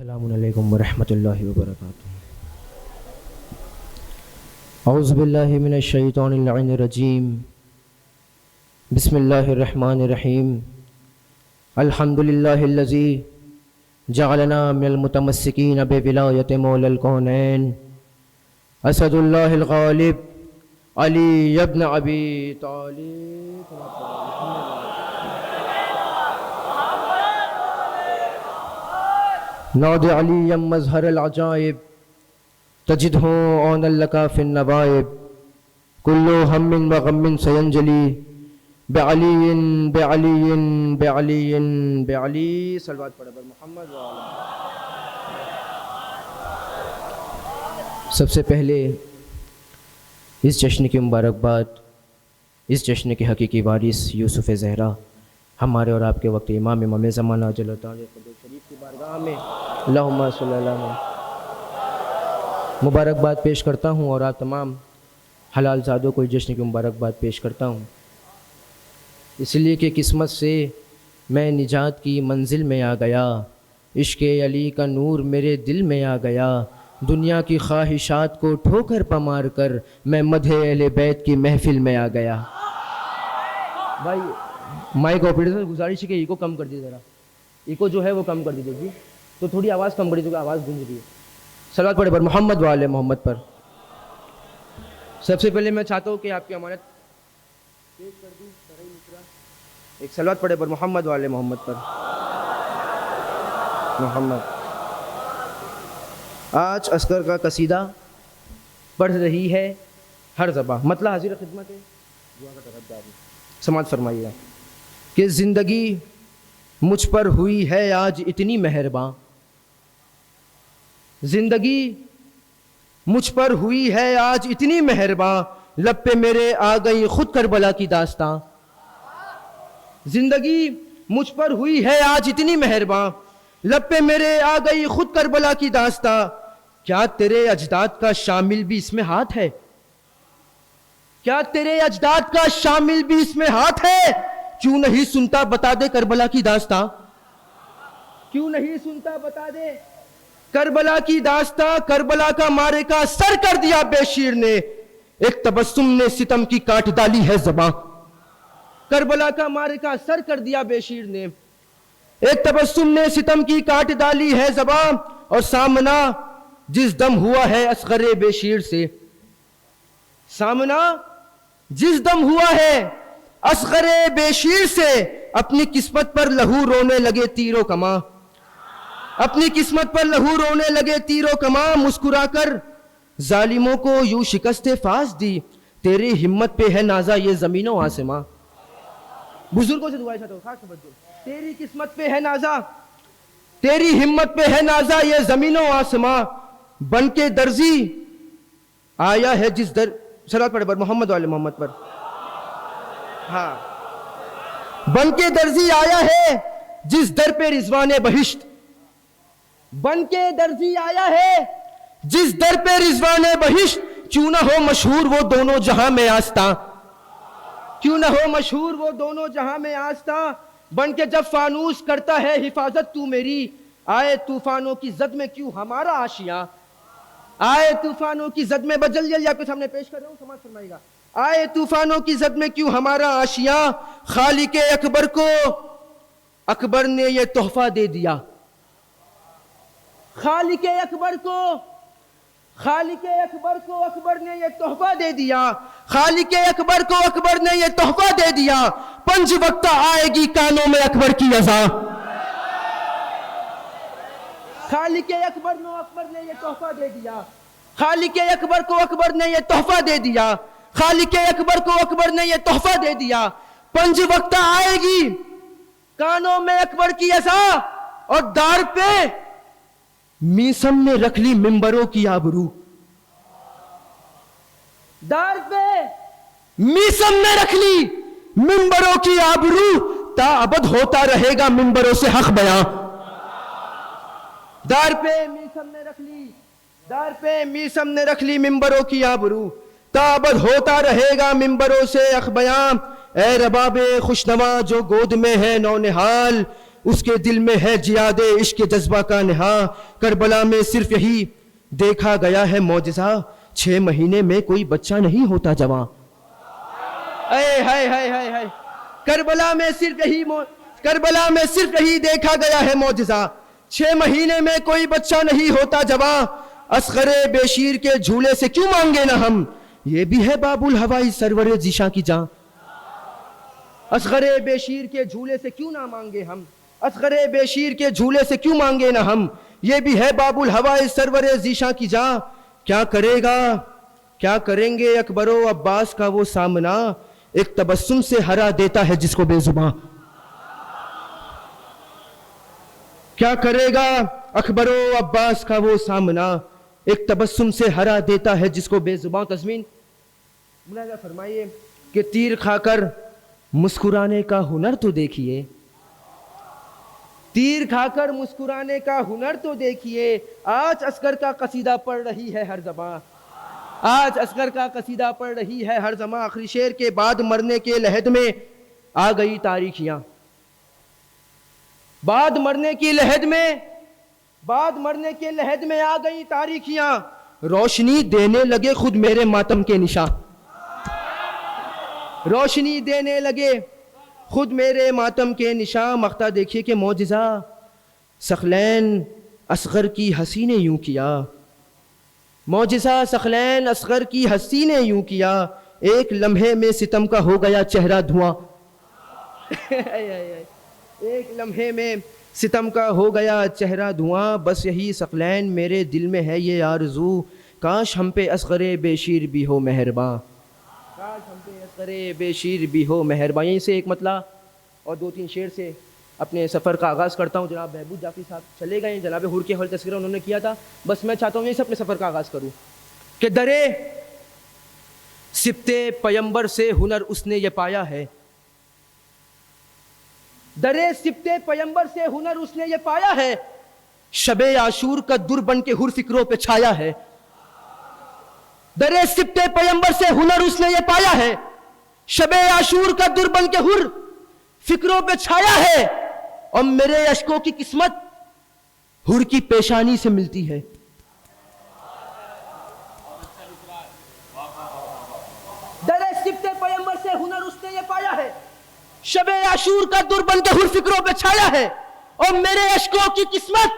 السلام علیکم ورحمۃ اللہ وبرکاتہ۔ اعوذ باللہ من الشیطان اللعین الرجیم، بسم اللہ الرحمن الرحیم۔ الحمد للہ الذی جعلنا من المتمسکین بولایۃ مولا الکونین اسد اللہ الغالب علی ابن ابی طالب۔ ناد علی مظہر العجائب تجدہ عون لک فی النوائب، کل ہم و غم سینجلی بعلی بعلی بعلی بعلی۔ صلوات پڑھ پر محمد سب سے پہلے اس جشن کی مبارکباد اس جشن کے حقیقی وارث یوسف زہرا ہمارے اور آپ کے وقت امام زمانہ جل اللہ تعالی قدس شریف کی بارگاہ میں اللہم صلی اللہ علیہ مبارکباد پیش کرتا ہوں، اور آپ تمام حلال زادوں کو اس جشن کی مبارکباد پیش کرتا ہوں، اس لیے کہ قسمت سے میں نجات کی منزل میں آ گیا، عشق علی کا نور میرے دل میں آ گیا، دنیا کی خواہشات کو ٹھوکر پمار کر میں مدح اہل بیت کی محفل میں آ گیا۔ بھائی مائک آپریٹر سے گزارش ہے کہ ایکو کم کر دیجیے، ذرا ایکو جو ہے وہ کم کر دیجیے جی، تو تھوڑی آواز کم کر دیجیے، آواز گونج رہی ہے۔ صلوات پڑھے پر محمد وعلی محمد پر۔ سب سے پہلے میں چاہتا ہوں کہ آپ کی امانت پیش کر دوں، ایک صلوات پڑھے پر محمد وعلی محمد پر۔ محمد آج عسکر کا قصیدہ پڑھ رہی ہے ہر زباں، مطلب حاضر خدمت ہے، دعا کا طرفدار سماعت فرمائیے گا کہ زندگی مجھ پر ہوئی ہے آج اتنی مہرباں، زندگی مجھ پر ہوئی ہے آج اتنی مہرباں، لب پہ میرے آ گئی خود کربلا کی داستاں۔ زندگی مجھ پر ہوئی ہے آج اتنی مہرباں، لب پہ میرے آ گئی خود کربلا کی داستاں، کیا تیرے اجداد کا شامل بھی اس میں ہاتھ ہے؟ کیا تیرے اجداد کا شامل بھی اس میں ہاتھ ہے؟ کیوں نہیں سنتا بتا دے کربلا کی داستاں، کیوں نہیں سنتا بتا دے کربلا کی داستاں۔ کربلا کا مارے کا سر کر دیا بے شیر نے، ایک تبسم نے ستم کی کاٹ ڈالی ہے زباں۔ کربلا کا مارے کا سر کر دیا بے شیر نے، ایک تبسم نے ستم کی کاٹ ڈالی ہے زباں، اور سامنا جس دم ہوا ہے اصغر بے شیر سے، سامنا جس دم ہوا ہے اصغر بے شیر سے، اپنی قسمت پر لہو رونے لگے تیرو کماں، اپنی قسمت پر لہو رونے لگے تیرو کماں، مسکرا کر ظالموں کو یوں شکست فاس دی، تیری ہمت پہ ہے نازا یہ زمین و آسماں۔ بزرگوں سے دعائیں چاہتا ہوں، خاص توجہ، تیری قسمت پہ ہے نازا، تیری ہمت پہ ہے نازا یہ زمین و آسماں، بن کے درزی آیا ہے جس در، صلوات پڑھے پر محمد والے محمد پر۔ ہاں، بن کے درزی آیا ہے جس در پہ رضوان بہشت، بن کے درزی آیا ہے جس در پہ رضوان بہشت، کیوں نہ ہو مشہور وہ دونوں جہاں میں آستاں، کیوں نہ ہو مشہور وہ دونوں جہاں میں آستاں، بن کے جب فانوس کرتا ہے حفاظت تو میری، آئے طوفانوں کی زد میں کیوں ہمارا آشیاں، آئے طوفانوں کی زد میں، بس جلدی آپ کے سامنے پیش کر رہا ہوں، سماعت فرمائیے گا۔ آئے طوفانوں کی زد میں کیوں ہمارا آشیاں، خالق اکبر کو اکبر نے یہ تحفہ دے دیا، خالق اکبر کو، خالق اکبر کو اکبر نے یہ تحفہ دے دیا، خالق اکبر کو اکبر نے یہ تحفہ دے دیا، پنج وقت آئے گی کانوں میں اکبر کی اذان، خالق اکبر کو اکبر نے یہ تحفہ دے دیا، خالق اکبر کو اکبر نے یہ تحفہ دے دیا، خالق اکبر کو اکبر نے یہ تحفہ دے دیا، پنج وقت آئے گی کانوں میں اکبر کی اذان، اور دار پہ میسم نے رکھ لی ممبروں کی آبرو، دار پہ میسم نے رکھ لی ممبروں کی آبرو، تا ابد ہوتا رہے گا ممبروں سے حق بیاں، دار پہ میسم نے رکھ لی، دار پہ میسم نے رکھ لی ممبروں کی آبرو، تا ابد ہوتا رہے گا ممبروں سے حق بیاں، اے رباب خوشنوا جو گود میں ہے نونہال، اس کے دل میں ہے جیاد عشق جذبہ کا نہا. کربلا میں صرف یہی دیکھا گیا ہے معجزہ, 6 مہینے میں کوئی بچہ نہیں ہوتا جوان. اے ہائے ہائے ہائے ہائے, کربلا میں صرف یہی دیکھا گیا ہے معجزہ, 6 مہینے میں کوئی بچہ نہیں ہوتا جوان. اصغر بے شیر کے جھولے سے کیوں مانگے نہ ہم, یہ بھی ہے باب الہوائی سرور ذیشاں کی جان. اصغر بے شیر کے جھولے سے کیوں نہ مانگے ہم, اصغر بے شیر کے جھولے سے کیوں مانگے نہ ہم, یہ بھی ہے باب الہوائی سرور ذیشاں کی جان. کیا کریں گے اکبر و عباس کا وہ سامنا, ایک تبسم سے ہرا دیتا ہے جس کو بے زباں. کیا کرے گا اکبر و عباس کا وہ سامنا, ایک تبسم سے ہرا دیتا ہے جس کو بے زباں. تضمین ملاحظہ فرمائیے کہ تیر کھا کر مسکرانے کا ہنر تو دیکھیے, تیر کھا کر مسکرانے کا ہنر تو دیکھیے. آج اصغر کا قصیدہ پڑھ رہی ہے ہر زباں, آج اصغر کا قصیدہ پڑھ رہی ہے ہر زباں. آخری شعر کے بعد مرنے کے لحد میں آ گئی تاریخیاں, بعد مرنے کی لحد میں آ گئی تاریخیاں. روشنی دینے لگے خود میرے ماتم کے نشاں, روشنی دینے لگے خود میرے ماتم کے نشاں. مقطع دیکھیے کہ معجزہ ثقلین اصغر کی ہنسی نے یوں کیا, معجزہ ثقلین اصغر کی ہنسی نے یوں کیا. ایک لمحے میں ستم کا ہو گیا چہرہ دھواں, ایک لمحے میں ستم کا ہو گیا چہرہ دھواں. بس یہی ثقلین میرے دل میں ہے یہ آرزو, کاش ہم پہ اصغر بے شیر بھی ہو مہرباں, کاش ہم پہ اصغر بے شیر بھی ہو مہرباں. یہیں سے ایک مطلع اور 2-3 شعر سے اپنے سفر کا آغاز کرتا ہوں. جناب محبوب جعفری صاحب چلے گئے, جناب حور کے حول تذکرہ انہوں نے کیا تھا, بس میں چاہتا ہوں یہیں سے اپنے سفر کا آغاز کروں کہ درے سبتے پیمبر سے ہنر اس نے یہ پایا ہے, درے سبتے پیمبر سے ہنر اس نے یہ پایا ہے. شب عاشور کا در بن کے ہر فکروں پہ چھایا ہے, درے سبتے پیمبر سے ہنر اس نے یہ پایا ہے. شب عاشور کا در بن کے ہر فکروں پہ چھایا ہے, اور میرے اشکوں کی قسمت ہر کی پیشانی سے ملتی ہے. درے سبتے پیمبر سے ہنر اس نے یہ پایا ہے, شب عاشور کا در بن کے ہر فکروں پہ چھایا ہے, اور میرے اشکوں کی قسمت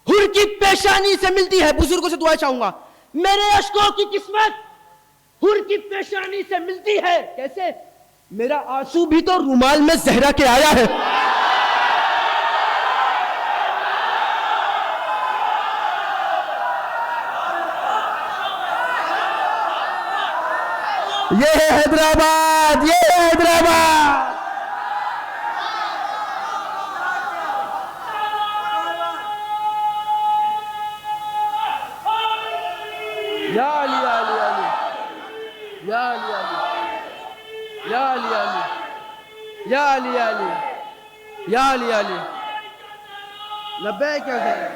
ہر کی پیشانی سے ملتی ہے. بزرگوں سے دعا چاہوں گا, میرے اشکوں کی قسمت ہر کی پیشانی سے ملتی ہے. کیسے؟ میرا آنسو بھی تو رومال میں زہرا کے آیا ہے. یہ ہے حیدرآباد, یہ ہے حیدرآباد. یا علی یا علی یا علی یا علی یا علی یا علی یا علی علی. لبیک یا زہرا,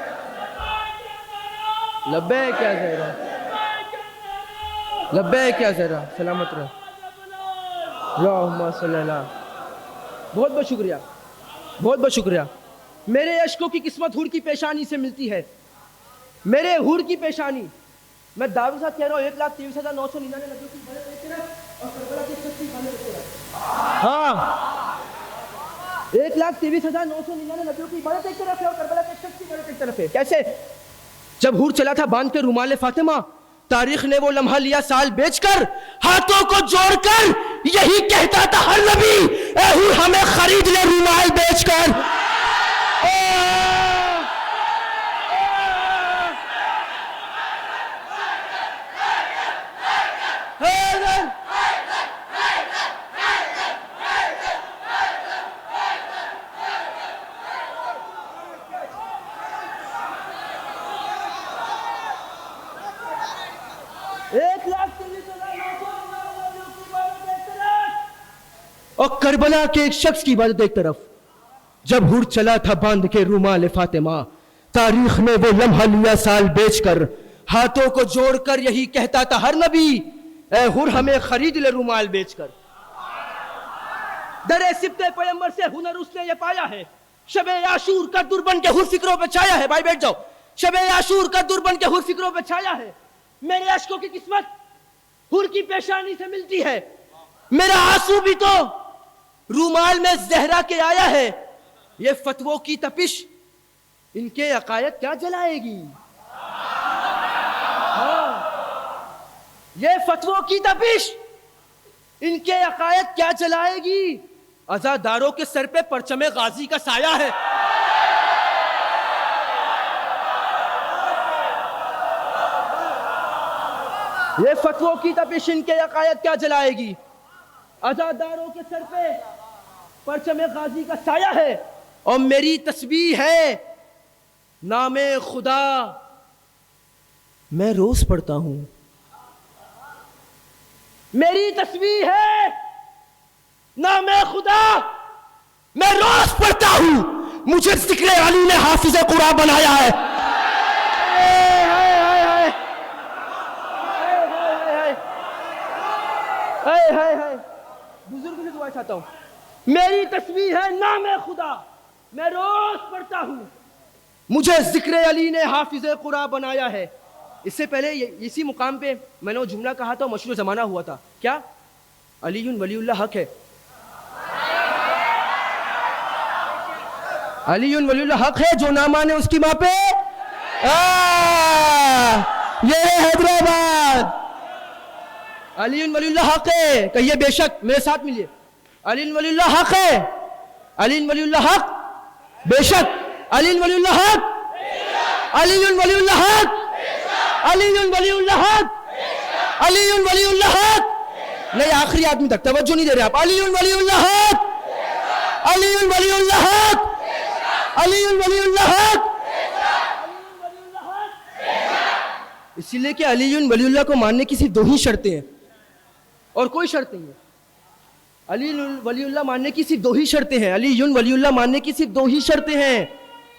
لبیک یا زہرا, لبیک یا زہرا, سلامت رہو. اللہم صلی اللہ. بہت بہت شکریہ, بہت بہت شکریہ. میرے اشکوں کی قسمت حور کی پیشانی سے ملتی ہے, میرے حور کی پیشانی. میں دعوی کے ساتھ کہہ رہا ہوں 1,23,999 نبیوں کی عبادت ایک طرف اور کربلا کی 1 کی عبادت ایک طرف. ہاں, 1,23,999 نبیوں کی عبادت ایک طرف ہے اور کربلا کی 1 کی عبادت ایک طرف ہے. کیسے؟ جب حور چلا تھا باندھ کے رومال فاطمہ, تاریخ نے وہ لمحہ لیا سال بیچ کر, ہاتھوں کو جوڑ کر یہی کہتا تھا ہر نبی, اے حور ہمیں خرید لے رومال بیچ کر. اور کربلا کے ایک شخص کی عبادت ایک طرف. جب حور چلا تھا باندھ کے رومال فاطمہ, تاریخ نے وہ لمحہ لیا سال بیچ کر, ہاتھوں کو جوڑ کر یہی کہتا تھا ہر نبی, اے حور ہمیں خرید لے رومال بیچ کر. درے سبتے پیمبر سے ہنر اس نے یہ پایا ہے, شب عاشور کا در بن کے حور فکروں پہ چھایا ہے. بھائی بیٹھ جاؤ. شب عاشور کا در بن کے حور فکروں پہ چھایا ہے. میرے اشکوں کی قسمت حور کی پیشانی سے ملتی ہے. میرا آنسو بھی تو رومال میں زہرا کے آیا ہے. یہ فتووں کی تپش ان کے عقائد کیا جلائے گی؟ یہ فتووں کی تپش ان کے عقائد کیا جلائے گی؟ عزاداروں کے سر پہ پرچم غازی کا سایہ ہے. یہ فتووں کی تپش ان کے عقائد کیا جلائے گی؟ عزاداروں کے سر پہ پرچم غازی کا سایہ ہے. اور میری تسبیح ہے نام خدا میں روز پڑھتا ہوں. میری تسبیح ہے نام خدا میں روز پڑھتا ہوں. مجھے ذکر علی نے حافظ قرآن بنایا ہے. بزرگ سے دعا چاہتا ہوں. میری تسبیح ہے نام خدا میں روز پڑھتا ہوں. مجھے ذکر علی نے حافظ قرآن بنایا ہے. اس سے پہلے اسی مقام پہ میں نے وہ جملہ کہا تھا, مشہور زمانہ ہوا تھا. کیا؟ علی ولی اللہ حق ہے. علی ولی اللہ حق ہے, جو نہ مانے اس کی ماں پہ یہ ہے حیدرآباد. علی ولی اللہ حق ہے. کہیے بے شک, میرے ساتھ ملیے. علی ولی اللہ حق ہے. علی ولی اللہ حق. بے شک. علی ولی اللہ حق. علی ولی اللہ حق. علی ولی اللہ حق. علی ولی اللہ حق. نہیں, آخری آدمی تک توجہ نہیں دے رہے آپ. علی ولی اللہ حق. علی ولی اللہ حق. علی ولی اللہ حق. اسی لیے کہ علی ولی اللہ کو ماننے کی صرف دو ہی شرطیں ہیں اور کوئی شرط نہیں ہے. علی ولی اللہ ماننے کی صرف دو ہی شرطیں ہیں. علی ولی اللہ ماننے کی صرف دو ہی شرطیں ہیں.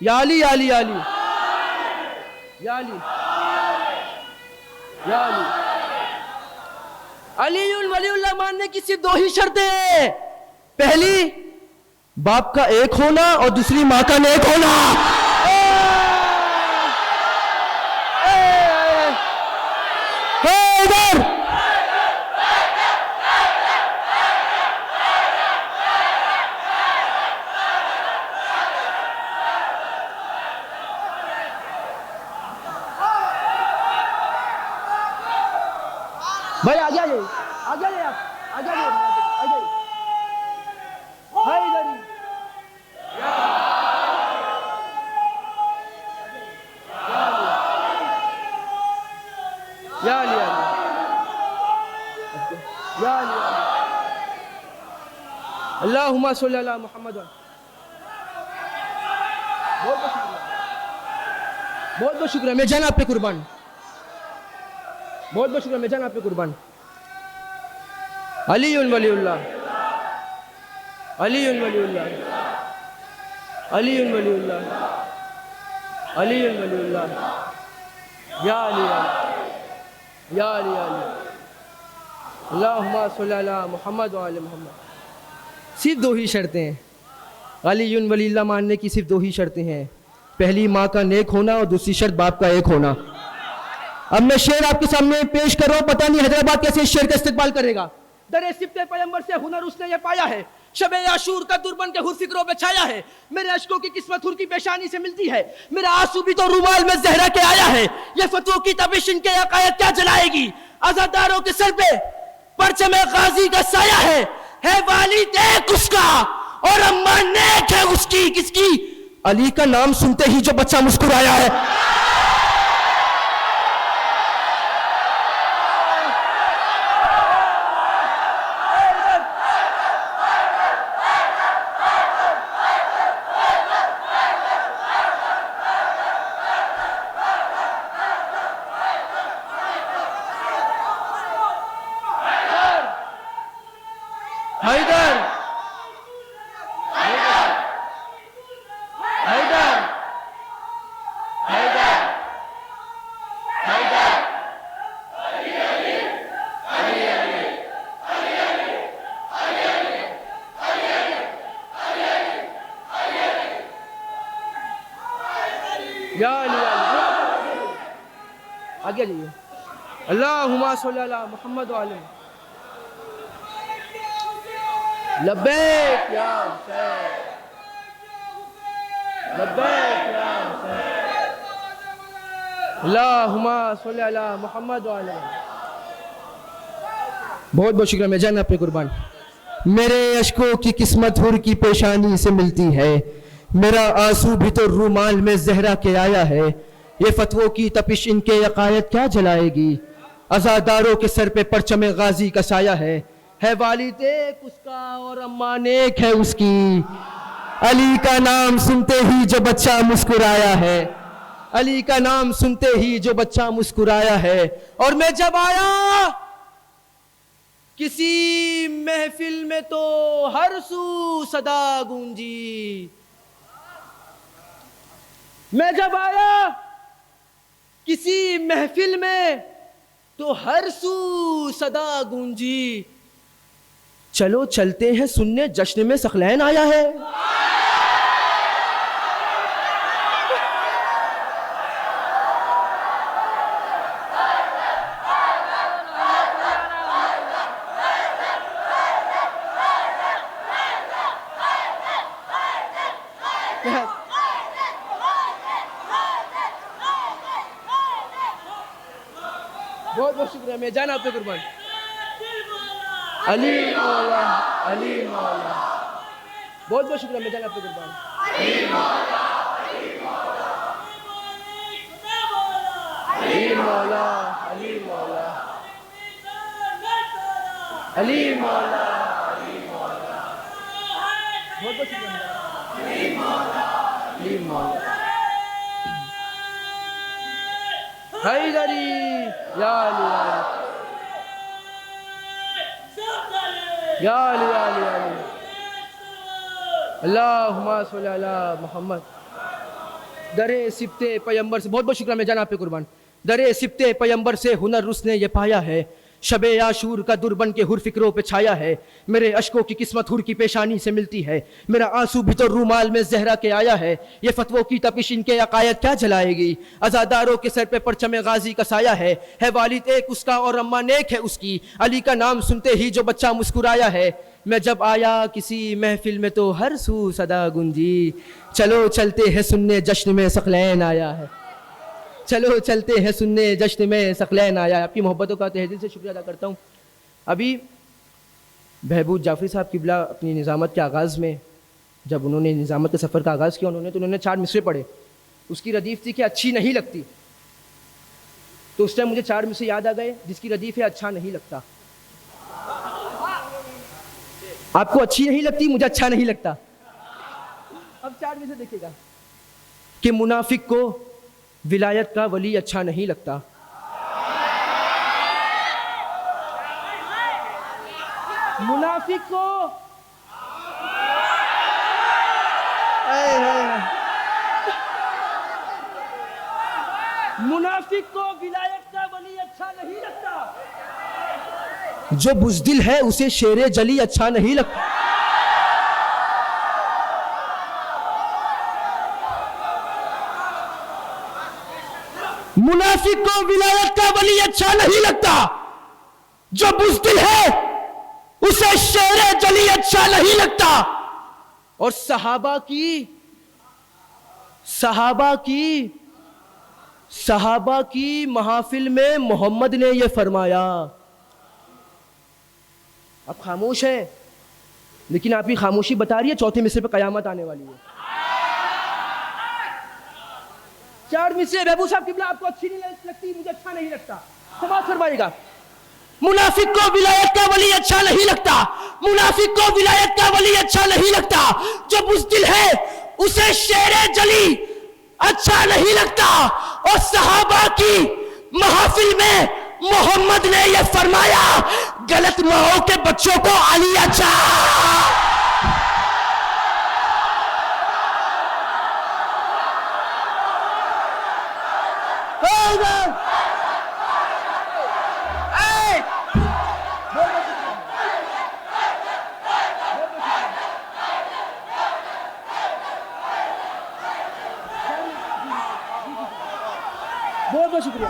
یا علی یا علی یا علی یا علی یا علی. علی ولی اللہ ماننے کی صرف دو ہی شرطیں ہیں. پہلی, باپ کا ایک ہونا, اور دوسری ماں کا نیک ہونا. ادھر بھائی آگے آ جائیے, آگے آ جائیے, آپ آگے آ جائیے, آ جائیے. ہاں ادھر ہی. یا علی یا علی. اللہم صلی علی محمد. بہت بہت شکریہ, بہت بہت شکریہ. میں جان آپ پہ قربان, بہت بہت شکریہ. میں جان آپ پہ قربان. علی ولی اللہ. علی ولی اللہ. علی ولی اللہ. علی ولی اللہ. یا علی یا علی یا علی. اللہم صلی علی محمد وعلی محمد. صرف دو ہی شرطیں ہیں. علی ولی اللہ ماننے کی صرف دو ہی شرطیں ہیں. پہلی, ماں کا نیک ہونا, اور دوسری شرط باپ کا ایک ہونا. اب میں شعر آپ کے سامنے پیش کر رہا ہوں. پتہ نہیں حیدرآباد کیسے اس شعر کا استقبال کرے گا. در سبت پیغمبر سے ہنر اس نے یہ پایا ہے. شب عاشور کا در بن کے حور فکروں پہ چھایا ہے. میرے اشکوں کی قسمت حور کی پیشانی سے ملتی ہے. میرا آنسو بھی تو رومال میں زہرا کے آیا ہے. یہ فتووں کی تپش ان کے عقائد کیا جلائے گی؟ عزاداروں کے سر پہ پرچم غازی کا سایہ ہے. والد ایک اس کا اور اماں نیک ہے اس کی. کس کی؟ علی کا نام سنتے ہی جو بچہ مسکرایا ہے. حیدر حیدر حیدر آگے جائیے. اللہم صلی علی محمد وعلی لبیک یا حسین لبیک یا حسین اللہم صلی علی محمد وعلی. بہت بہت شکریہ. میں جان آپ پہ قربان. میرے اشکوں کی قسمت حور کی پیشانی سے ملتی ہے, میرا آنسو بھی تو رومال میں زہرا کے آیا ہے. یہ فتووں کی تپش ان کے عقائد کیا جلائے گی, عزاداروں کے سر پہ پرچم غازی کا سایہ ہے والد ایک اس کا اور اماں نیک ہے اس کی. علی کا نام سنتے ہی جو بچہ مسکرایا ہے, علی کا نام سنتے ہی جو بچہ مسکرایا ہے. اور میں جب آیا کسی محفل میں تو ہر سو صدا گونجی. میں جب آیا کسی محفل میں تو ہر سو صدا گونجی. چلو چلتے ہیں سننے جشن میں ثقلین آیا ہے. بہت بہت شکریہ. میں جانا آپ پہ قربان. علی مولا علی مولا. بہت بہت شکریہ. میں جانا آپ پہ قربان. علی مولا علی مولا علی مولا علی مولا علی مولا. بہت بہت شکریہ. علی مولا علی مولا. حیدری یا علی یا علی یا علی یا علی. اللہم صلی علی محمد. در سبت پیمبر سے بہت بہت شکریہ. میں جانا آپ پہ قربان. در سبت پیمبر سے ہنر رس نے یہ پایا ہے, شب عاشور کا در بن کے حر فکروں پہ چھایا ہے. میرے اشکوں کی قسمت حر کی پیشانی سے ملتی ہے, میرا آنسو بھی تو رومال میں زہرا کے آیا ہے. یہ فتووں کی تپش ان کے عقائد کیا جلائے گی, عزاداروں کے سر پہ پرچم غازی کا سایہ ہے والد ایک اس کا اور اماں نیک ہے اس کی. علی کا نام سنتے ہی جو بچہ مسکرایا ہے. میں جب آیا کسی محفل میں تو ہر سو صدا گونجی. چلو چلتے ہیں سننے جشن میں ثقلین آیا ہے. چلو چلتے ہیں سننے جشن میں ثقلین آیا ہے. آپ کی محبتوں کا تہ دل سے شکریہ ادا کرتا ہوں. ابھی بہبود جعفری صاحب قبلہ اپنی نظامت کے آغاز میں جب انہوں نے نظامت کے سفر کا آغاز کیا انہوں نے 4 مصرے پڑھے. اس کی ردیف تھی کہ اچھی نہیں لگتی. تو اس ٹائم مجھے 4 مصرے یاد آ گئے جس کی ردیف ہے اچھا نہیں لگتا. آپ کو اچھی نہیں لگتی, مجھے اچھا نہیں لگتا. اب 4 مصرے دیکھیے گا کہ منافق کو ولایت کا ولی اچھا نہیں لگتا. منافق کو منافق کو ولایت کا ولی اچھا نہیں لگتا. جو بزدل ہے اسے شیر جلی اچھا نہیں لگتا. منافق کو ولایت کا ولی اچھا نہیں لگتا. جو بزدل ہے اسے شیر جلی اچھا نہیں لگتا. اور صحابہ کی محافل میں محمد نے یہ فرمایا. آپ خاموش ہیں لیکن آپ کی خاموشی بتا رہی ہے 4تھے مصرے پہ قیامت آنے والی ہے. 4 مصرے بہبود صاحب قبلہ آپ کو اچھی نہیں لگتی, مجھے اچھا نہیں لگتا. سماعت فرمائیے گا. منافق کو ولایت کا ولی اچھا نہیں لگتا. منافق کو ولایت کا ولی اچھا نہیں لگتا. جو بزدل ہے اسے شیر جلی اچھا نہیں لگتا. اور صحابہ کی محافل میں محمد نے یہ فرمایا غلط ماؤں کے بچوں کو علی اچھا. بہت بہت شکریہ.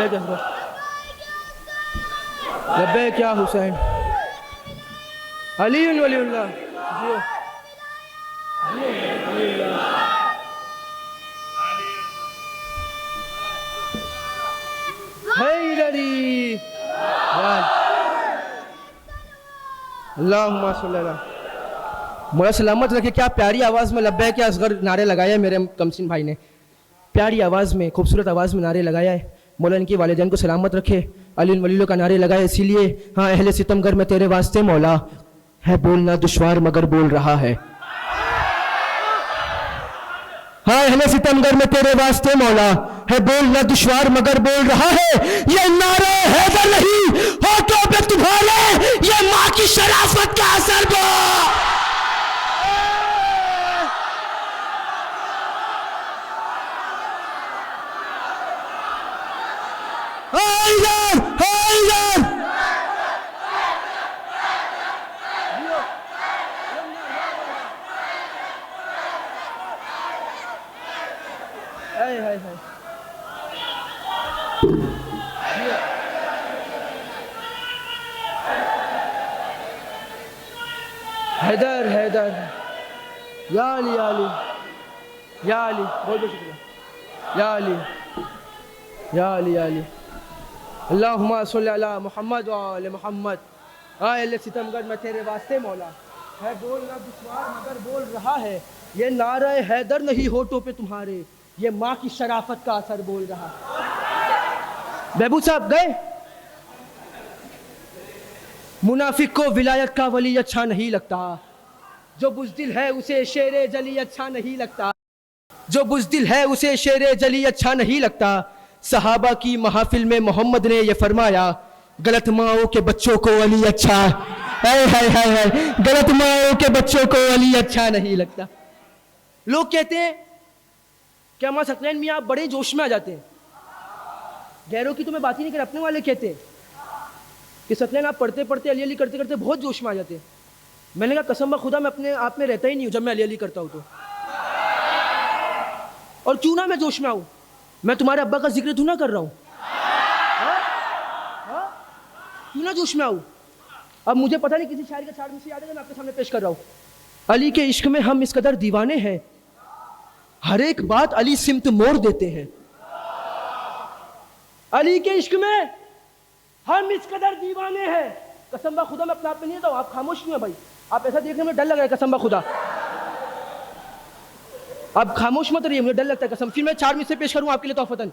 لبیک اصغر لبیک یا حسین علی ولی اللہ جیو علی اللہ حیدری اللہم صلی اللہ مولا سلامت رکھے. کیا پیاری آواز میں لبیک یا اصغر نعرے لگایا ہے میرے کمسن بھائی نے, پیاری آواز میں خوبصورت آواز میں نعرے لگایا ہے. مولا ان کی والدین کو سلامت رکھے. علی ولی کا نعرے لگائے اسی لیے. ہاں اہل ستم گر میں تیرے واسطے مولا ہے بولنا دشوار مگر بول رہا ہے. ہاں اہل ستم گر میں تیرے واسطے مولا ہے بولنا دشوار مگر بول رہا ہے. یہ نعرہ حیدر نہیں ہونٹوں پہ تمہارے, یہ ماں کی شرافت کا اثر دو. حیدر حیدر حیدر حیدر یا علی یا علی یا علی بہت بہت شکریہ یا علی یا علی یا علی. اللہم صلی علی محمد و آل محمد. اہل ستم گر میں تیرے واسطے مولا ہے بولنا دشوار مگر بول رہا ہے. یہ نعرہ حیدر نہیں ہونٹوں پہ تمہارے, یہ ماں کی شرافت کا اثر بول رہا. بہبود صاحب گئے. منافق کو ولایت کا ولی اچھا نہیں لگتا, جو بزدل ہے اسے شیر جلی اچھا نہیں لگتا, جو بزدل ہے اسے شیر جلی اچھا نہیں لگتا. صحابہ کی محافل میں محمد نے یہ فرمایا غلط ماؤں کے بچوں کو علی اچھا غلط ماؤں کے بچوں کو علی اچھا نہیں لگتا. لوگ کہتے ہیں کہ ہمارا ثقلین میاں آپ بڑے جوش میں آ جاتے ہیں. غیروں کی تو میں بات ہی نہیں کر, اپنے والے کہتے ہیں کہ ثقلین آپ پڑھتے پڑھتے علی علی کرتے کرتے بہت جوش میں آ جاتے ہیں. میں نے کہا قسم خدا میں اپنے آپ میں رہتا ہی نہیں ہوں جب میں علی علی کرتا ہوں تو. اور کیوں نہ میں جوش میں آؤں, میں تمہارے ابا کا ذکر تو نہ کر رہا ہوں, کیوں نہ جوش میں آؤں. اب مجھے پتہ نہیں کسی شاعر کا شعر مجھ سے یاد ہے, میں آپ کے سامنے پیش کر رہا ہوں. علی کے عشق میں ہم اس قدر دیوانے ہیں, ہر ایک بات علی سمت موڑ دیتے ہیں. علی کے عشق میں ہم اس قدر دیوانے ہیں. قسم خدا میں اپنے آپ میں نہیں رہتا ہوں, آپ خاموش کیوں ہیں بھائی, آپ ایسا دیکھنے میں ڈر لگ رہا ہے. قسم خدا آپ خاموش مت رہیے, مجھے ڈر لگتا ہے قسم. پھر میں 4 مصرے پیش کروں آپ کے لیے تحفتاً.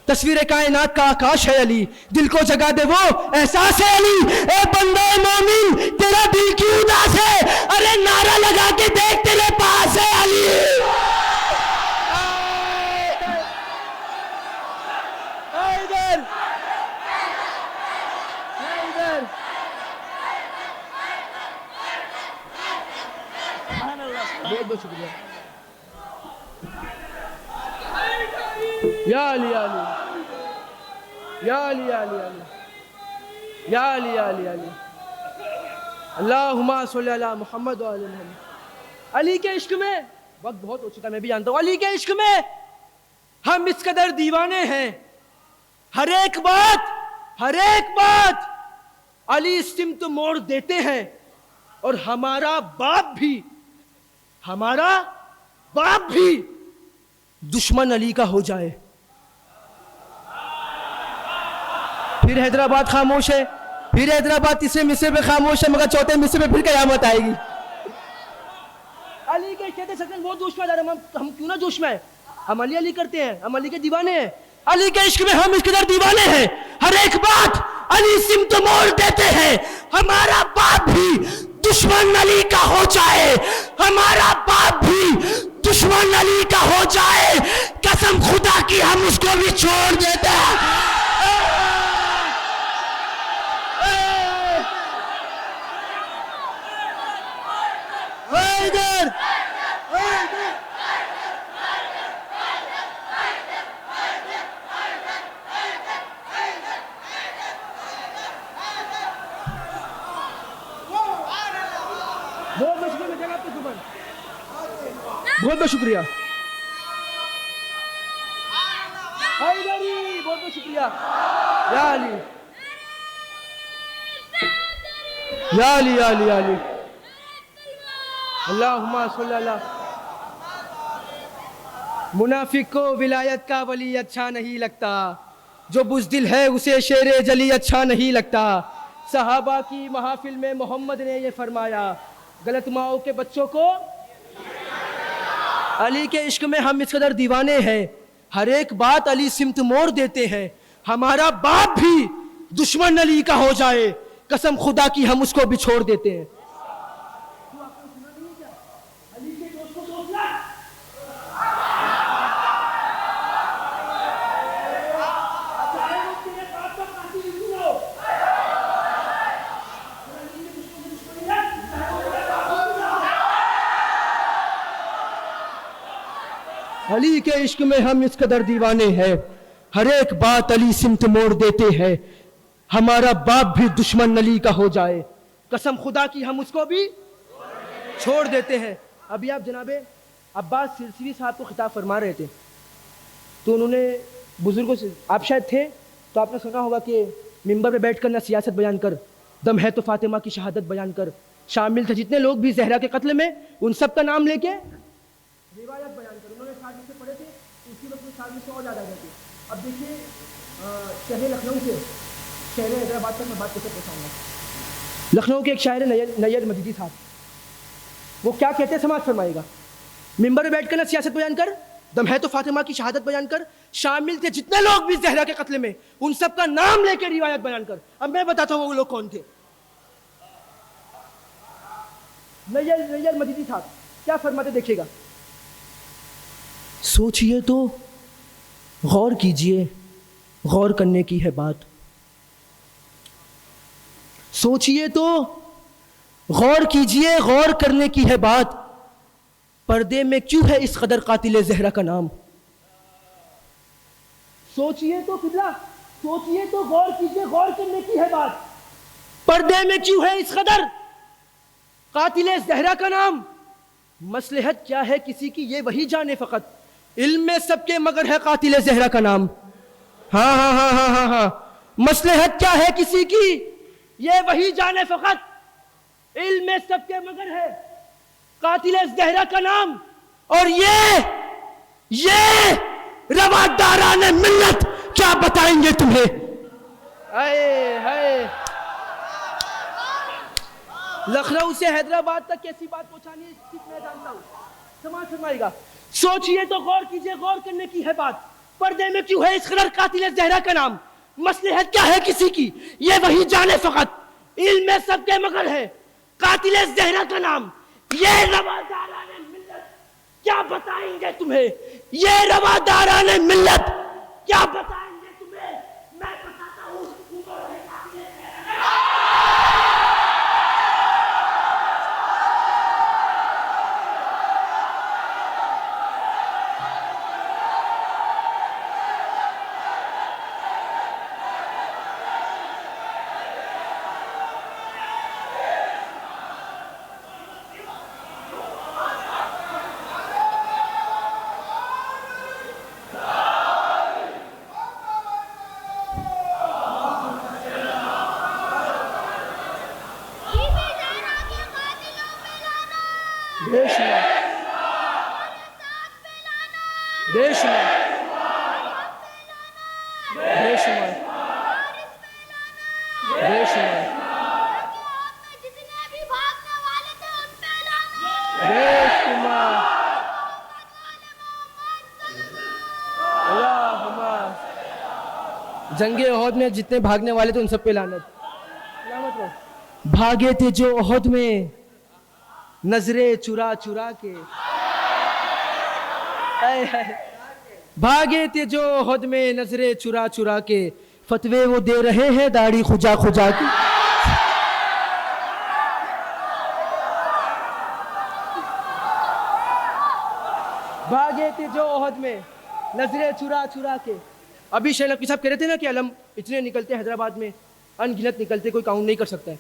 تصویر کائنات کا آکاش ہے علی, دل کو جگا دے وہ احساس ہے علی. اے بندے مومن تیرا دل کیوں اداس ہے, ارے نعرہ لگا کے دیکھ تیرے پاس ہے علی. حیدر حیدر بہت بہت شکریہ یا علی یا علی یا علی یا علی یا علی یا علی علی. اللہم صلی علی محمد و آل محمد. علی کے عشق میں وقت بہت ہو چکا میں بھی جانتا ہوں. علی کے عشق میں ہم اس قدر دیوانے ہیں, ہر ایک بات علی سمت موڑ دیتے ہیں. اور ہمارا باپ بھی دشمن علی کا ہو جائے. پھر حیدرآباد خاموش ہے, پھر حیدرآباد تیسرے مصرے پہ خاموش ہے, مگر چوتھے مصرے پہ پھر قیامت آئے گی. علی کے کہتے سکتے ہیں وہ جوش میں آ رہے ہیں, ہم کیوں نہ جوش میں آئے, ہم علی علی کرتے ہیں, ہم علی کے دیوانے ہیں. علی کے عشق میں ہم اس قدر دیوانے ہیں, ہر ایک بات علی سمت موڑ دیتے ہیں. ہمارا باپ بھی دشمن علی کا ہو جائے, ہمارا باپ بھی دشمن علی کا ہو جائے, قسم خدا کی ہم اس کو بھی چھوڑ دیتے ہیں. حیدر بہت بہت شکریہ. حیدری علی بہت بہت شکریہ یا علی یا علی یا علی یا علی اللہم صلی اللہ. منافق کو ولایت کا ولی اچھا نہیں لگتا, جو بزدل ہے اسے شیر جلی اچھا نہیں لگتا. صحابہ کی محافل میں محمد نے یہ فرمایا, غلط ماؤں کے بچوں کو علی کے عشق میں ہم اس قدر دیوانے ہیں, ہر ایک بات علی سمت موڑ دیتے ہیں. ہمارا باپ بھی دشمن علی کا ہو جائے, قسم خدا کی ہم اس کو بھی چھوڑ دیتے ہیں. علی کے عشق میں ہم اس قدر دیوانے ہیں, ہر ایک بات علی سمت موڑ دیتے ہیں. ہمارا باپ بھی دشمن علی کا ہو جائے, قسم خدا کی ہم اس کو بھی چھوڑ دیتے ہیں. ابھی آپ جناب عباس سرسوی صاحب کو خطاب فرما رہے تھے, تو انہوں نے بزرگوں سے, آپ شاید تھے تو آپ نے سنا ہوگا کہ ممبر پہ بیٹھ کر نہ سیاست بیان کر, دم ہے تو فاطمہ کی شہادت بیان کر. شامل تھے جتنے لوگ بھی زہرا کے قتل میں, ان سب کا نام لے کے روایت بیان کر. انہوں نے 60 سے پڑھے تھے, اسی وقت میں 60 سے اور زیادہ گئے تھے. اب دیکھیے شہر لکھنؤ سے شہر حیدرآباد تک میں بات کر کے پہنچاؤں گا. لکھنؤ کے ایک شاعر نیل مجیدی صاحب, وہ کیا کہتے ہیں سماعت فرمائے گا. ممبر پہ بیٹھ کر نہ سیاست بیان کر, دم ہے تو فاطمہ کی شہادت بیان کر. شامل تھے جتنے لوگ بھی زہرا کے قتل میں, ان سب کا نام لے کے روایت بیان کر. اب میں بتاتا ہوں وہ لوگ کون تھے. نیل مجیدی صاحب کیا فرماتے دیکھیے گا. سوچئے تو غور کیجئے, غور کرنے کی ہے بات. سوچئے تو غور کیجئے, غور کرنے کی ہے بات. پردے میں کیوں ہے اس قدر قاتل زہرا کا نام. سوچئے تو قبلہ, سوچئے تو غور کیجئے, غور کرنے کی ہے بات. پردے میں کیوں ہے اس قدر قاتل زہرا کا نام. مصلحت کیا ہے کسی کی یہ وہی جانے فقط, علم میں سب کے مگر ہے قاتل زہرا کا نام. ہاں ہاں ہاں ہاں ہاں ہاں, مصلحت کیا ہے کسی کی یہ وہی جانے فقط, علم میں سب کے مگر ہے قاتل زہرا کا نام. اور یہ رواداران ملت کیا بتائیں گے تمہیں. اے ہائے, لکھنؤ سے حیدرآباد تک کیسی بات پہنچانی ہے صرف میں جانتا ہوں. سماعت فرمائے گا. سوچئے تو غور کیجئے, غور کرنے کی ہے بات. پردے میں کیوں ہے اس قدر قاتل زہرا کا نام. مصلحت کیا ہے کسی کی یہ وہی جانے فقط, علم میں سب کے مگر ہے قاتل زہرا کا نام. یہ رواداران ملت کیا بتائیں گے تمہیں, یہ رواداران ملت کیا بتائیں گے تمہیں. میں بتاتا ہوں جنگ احد میں جتنے بھاگنے والے تھے ان سب پہ لعنت. بھاگے تھے جو احد میں نظریں چرا چرا کے, بھاگے تھے جو احد میں نظریں چرا چرا کے, فتوے وہ دے رہے ہیں داڑھی کھجا کھجا کے. بھاگے تھے جو احد میں نظریں چرا چرا کے. ابھی شیخ نقوی صاحب کہہ رہے تھے نا کہ علم اتنے نکلتے ہیں حیدرآباد میں, ان گنت نکلتے, کوئی کاؤنٹ نہیں کر سکتا ہے.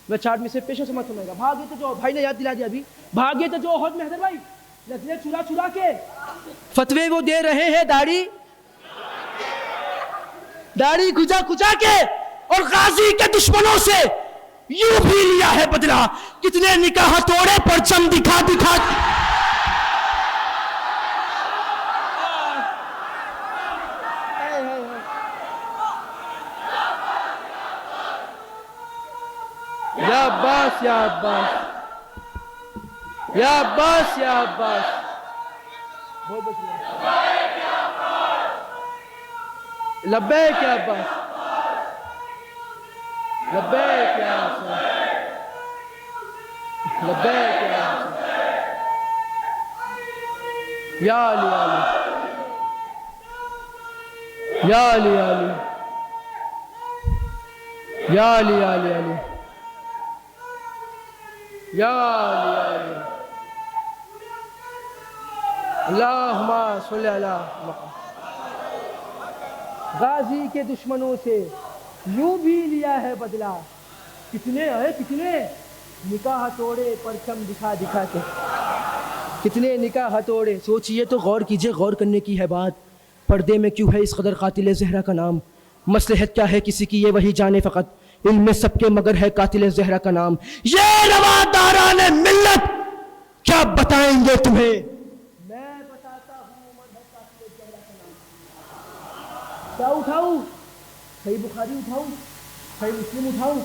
میں چارٹ میں سے پیشہ سمجھ سمجھے گا. بھاگے تھے جو, بھائی نے یاد دلا دیا ابھی, بھاگے تھے جو احد میں حیدر بھائی نظریں چرا چرا کے, فتوے وہ دے رہے ہیں داڑھی. داڑھی کھچا کھچا کے اور غازی کے دشمنوں سے یوں بھی لیا ہے بدلہ. کتنے نکاح توڑے پرچم دکھا دکھا. یا عباس یا عباس یا عباس یا عباس. لبیک یا عباس لبیک یا حسین لبیک یا حسین. یا علی علی یا علی علی یا علی علی علی یا علی علی. اللہم صلی علی محمد. غازی کے دشمنوں سے یوں بھی لیا ہے بدلہ. کتنے ہیں کتنے نکاح توڑے پرچم دکھا دکھا کے. کتنے نکاح توڑے. سوچئے تو غور کیجئے, غور کرنے کی ہے بات. پردے میں کیوں ہے اس قدر قاتل زہرا کا نام؟ مصلحت کیا ہے کسی کی یہ وہی جانے فقط. علم میں سب کے مگر ہے قاتل زہرا کا نام. یہ رواداران ملت کیا بتائیں گے تمہیں. میں بتاتا ہوں مگر قاتل زہرا کا نام. کیا اٹھاؤں؟ صحیح بخاری اٹھاؤں, صحیح مسلم اٹھاؤں,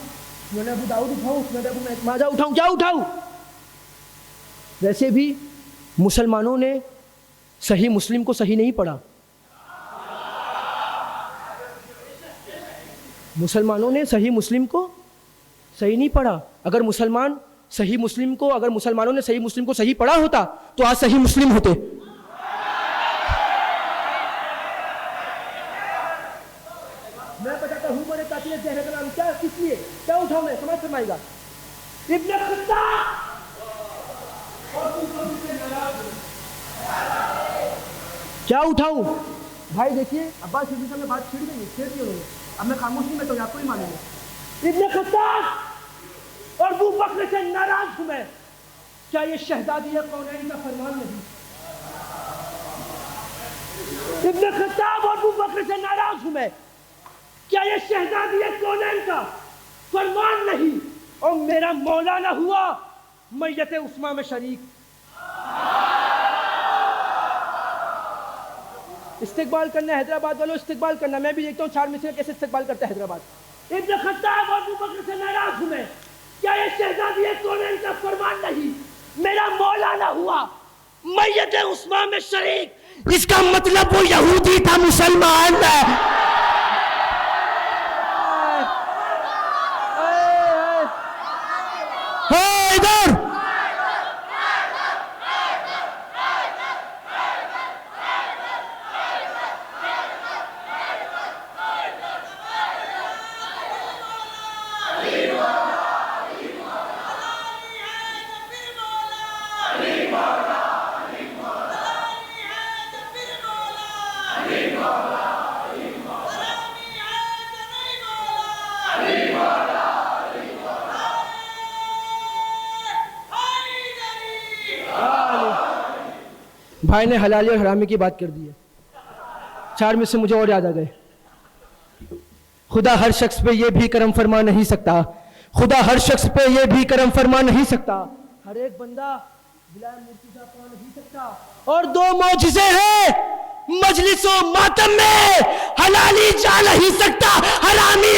سنن ابو داؤد اٹھاؤں, سنن ابو ماجہ اٹھاؤں, کیا اٹھاؤں؟ ویسے بھی مسلمانوں نے صحیح مسلم کو صحیح نہیں پڑھا. مسلمانوں نے صحیح مسلم کو صحیح نہیں پڑھا. اگر مسلمانوں نے صحیح مسلم کو صحیح پڑھا ہوتا تو آج صحیح مسلم ہوتے. میں بتاتا ہوں میرے قاتل زہرا کا نام. کیا کس لیے کیا اٹھاؤں میں سمجھ فرمائے گا. ابن خطاب کیا اٹھاؤں بھائی. دیکھیے عباس صدیقی صاحب نے بات چھیڑ دی انہوں نے. اب میں خاموش نہیں بیٹھا ہوں, آپ کو ہی معلوم ہے. ابن خطاب اور ابو بکر سے ناراض ہوں میں. کیا یہ شہزادی کونین کا فرمان نہیں؟ ابن خطاب اور ابو بکر سے ناراض ہوں میں. کیا یہ شہزادی کونین کا فرمان نہیں؟ اور میرا مولا نہ ہوا میت عثمان میں شریک. استقبال کرنا ہے حیدرآباد والوں, استقبال کرنا. میں بھی دیکھتا ہوں 4 مصر کیسے استقبال کرتا ہے حیدرآباد. ابن خطاب اور ابو بکر سے ناراض ہوں میں. کیا یہ شہزادی کونین کا فرمان نہیں؟ میرا مولا نہ ہوا میت عثمان میں شریک. اس کا مطلب وہ یہودی تھا مسلمان ہے. ادھر بھائی نے حلالی اور حرامی کی بات کر دی ہے. 4 میں سے مجھے اور یاد آ گئے. خدا ہر شخص پہ یہ بھی کرم فرما نہیں سکتا. خدا ہر شخص پہ یہ بھی کرم فرما نہیں سکتا. ہر ایک بندہ بلا مرتضیٰ پا نہیں سکتا. اور 2 معجزے ہیں مجلس و ماتم میں. حلالی جا نہیں سکتا, حرامی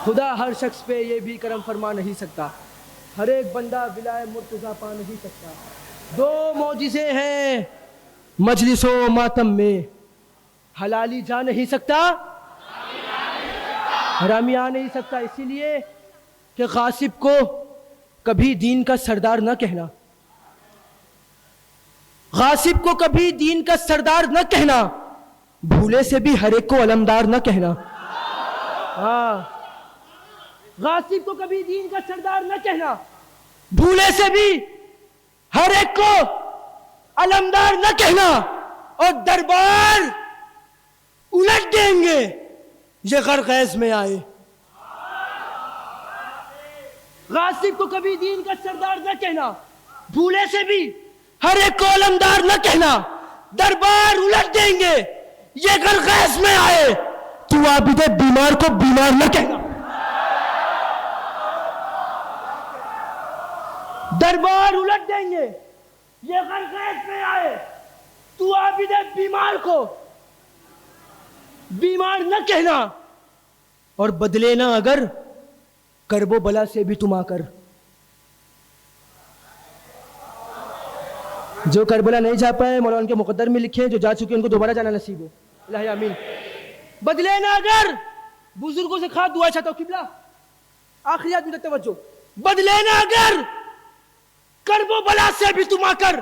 خدا ہر شخص پہ یہ بھی کرم فرما نہیں سکتا. ہر ایک بندہ بلائے مرتضیٰ پا نہیں سکتا. 2 معجزے ہیں مجلس و ماتم میں. حلالی جا نہیں سکتا, حرامی آ نہیں سکتا. اسی لیے کہ غاصب کو کبھی دین کا سردار نہ کہنا. غاصب کو کبھی دین کا سردار نہ کہنا. بھولے سے بھی ہر ایک کو علمدار نہ کہنا. ہاں, غاصب کو کبھی دین کا سردار نہ کہنا. بھولے سے بھی ہر ایک کو علمدار نہ کہنا. اور دربار الٹ دیں گے یہ غرغیز میں آئے. غاصب کو کبھی دین کا سردار نہ کہنا, بھولے سے بھی ہر ایک کو علمدار نہ کہنا. دربار الٹ دیں گے یہ غرغیز میں آئے, تو عابد بیمار کو بیمار نہ کہنا. دربار الٹ دیں گے یہ غرغیز میں آئے, تو عابد بیمار کو بیمار نہ کہنا. اور بدلے نہ اگر کرب و بلا سے بھی تم آ کر. جو کربلا نہیں جا پائے مولا ان کے مقدر میں لکھے, جو جا چکے ان کو دوبارہ جانا نصیب ہو. الہی آمین. بدلے نہ اگر, بزرگوں سے خواہ دعا چاہتا ہوں قبلہ, آخریات میں توجہ. بدلے نہ اگر کرب و بلا سے بھی تم آ کر,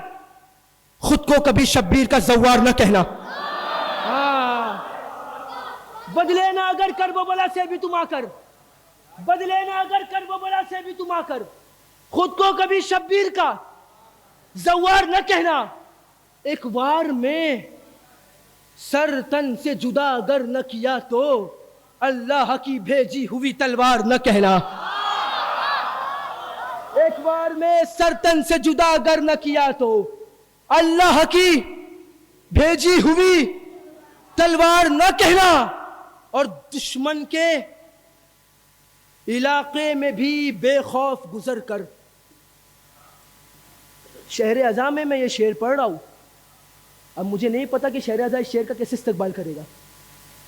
خود کو کبھی شبیر کا زوار نہ کہنا. بدلے نہ اگر کرب و بلا سے بھی تم آ کر, بدلے نہ اگر کرب و بلا سے بھی تم آ کر, خود کو کبھی شبیر کا زوار نہ کہنا. ایک وار میں سر تن سے جدا اگر نہ کیا تو اللہ کی بھیجی ہوئی تلوار نہ کہنا. ایک بار میں سر تن سے جدا اگر نہ کیا تو اللہ کی بھیجی ہوئی تلوار نہ کہنا. اور دشمن کے علاقے میں بھی بے خوف گزر کر. شہر اعظم میں میں یہ شعر پڑھ رہا ہوں, اب مجھے نہیں پتا کہ شہر اعظم اس شعر کا کیسے استقبال کرے گا.